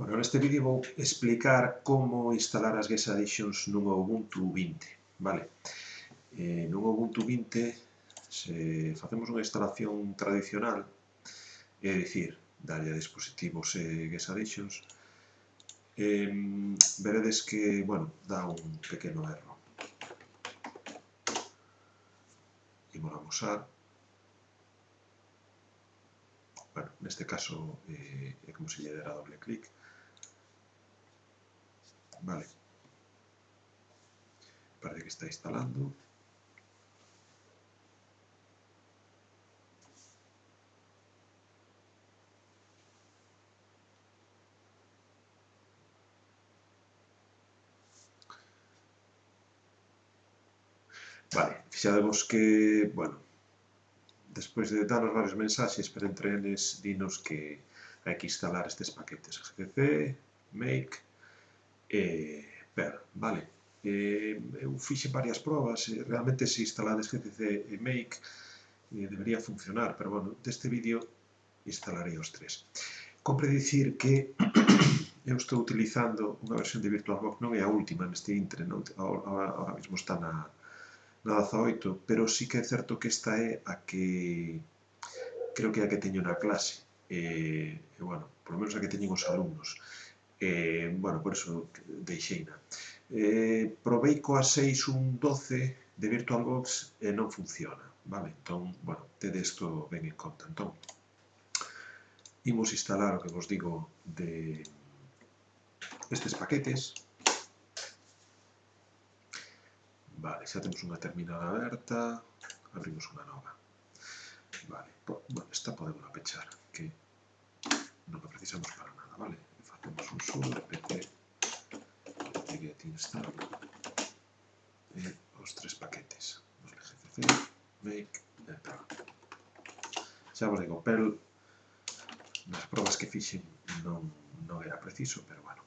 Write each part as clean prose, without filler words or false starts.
Bueno, neste vídeo vou explicar como instalar as Guest Additions nun Ubuntu 20, vale? Nun Ubuntu 20, se facemos unha instalación tradicional, é dicir, darlle a dispositivos Guest Additions, veredes que, bueno, dá un pequeno erro. Imos amosar. Bueno, neste caso é como se lle dera doble clic. Vale. Parece que está instalando. Vale, fixadevos que, bueno, despois de darnos varios mensaxes, pero entre eles dinos que hai que instalar estes paquetes gcc, make e perl, vale? Eu fixe varias probas e realmente se instalades gcc e make debería funcionar, pero bueno, deste vídeo instalarei os tres. Compre dicir que eu estou utilizando unha versión de VirtualBox, non é a última neste intre, non? Ahora mesmo está na 18, pero sí que é certo que esta é a que creo que é a que teño na clase, e bueno, por lo menos a que teñen os alumnos, bueno, por eso deixeina. Probei coa 6.1.12 de VirtualBox e non funciona, vale? Entón, bueno, tede isto ben en conta. Entón, imos instalar o que vos digo de estes paquetes. Vale, xa temos unha terminal aberta, abrimos unha nova. Vale, bueno, esta podemos pechar, que non a precisamos para nada, vale? Facemos un sudo pt get install e os tres paquetes, vale, gcc, make e perl. Xa vos digo, perl nas probas que fixen non era preciso, pero bueno,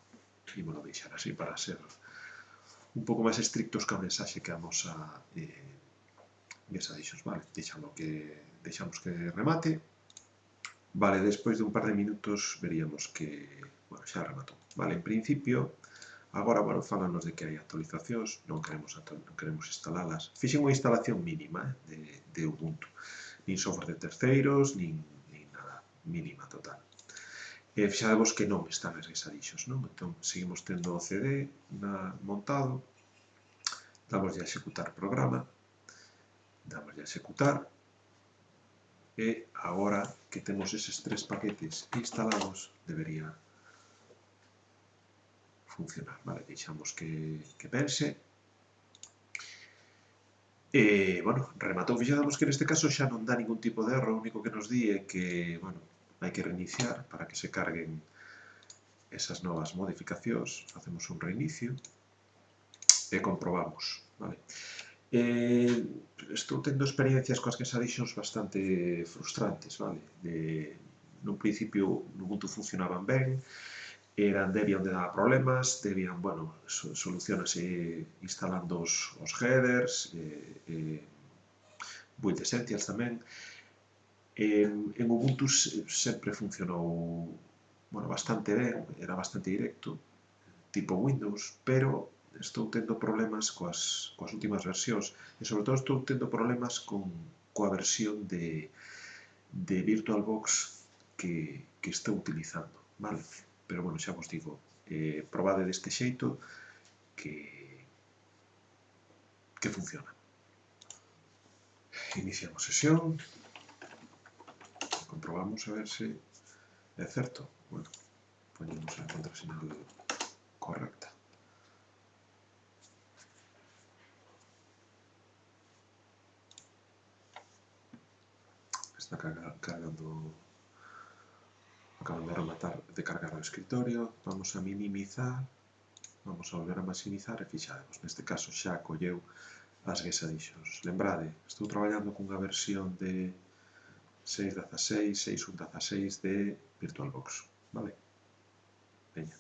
ímolo deixar así para ser un pouco máis estrictos ca mensaxe que vamos a Guest Additions, vale? Deixamos que remate. Vale, despois de un par de minutos veríamos que, bueno, xa rematou. Vale, en principio, agora, bueno, fálanos de que hai actualizacións, non queremos instalalas. Fixen unha instalación mínima de Ubuntu. Nin software de terceiros, nin nada, mínima total. Fixadevos que non están as Guest Additions, non? Entón, seguimos tendo o CD montado, damos a executar programa, damos a executar, e agora que temos eses tres paquetes instalados, debería funcionar, vale? Deixamos que pense. E, bueno, rematou. Fixadamos que neste caso xa non dá ningún tipo de erro, o único que nos di é que, bueno, hai que reiniciar para que se carguen esas novas modificacións. Facemos un reinicio e comprobamos, vale? Estou tendo experiencias coas Guest Additions bastante frustrantes, vale? Nun principio, no Ubuntu funcionaban ben, eran Debian onde daba problemas, Debian, bueno, solucionase instalando os headers, build essentials tamén. En Ubuntu sempre funcionou, bueno, bastante ben, era bastante directo, tipo Windows, pero estou tendo problemas coas últimas versións e sobre todo estou tendo problemas coa versión de VirtualBox que estou utilizando, vale? Pero, bueno, xa vos digo, probade deste xeito que funciona. Iniciamos sesión, comprobamos a ver se é certo. Bueno, poñemos a contraseñal correcta. Está cargando, acabando de rematar de cargar o escritorio. Vamos a minimizar, vamos a volver a maximizar e fixademos. Neste caso xa colleu as Guest Additions. Lembrade, estou traballando cunha versión de 6.16, 6.1.16 de VirtualBox, vale? Veña.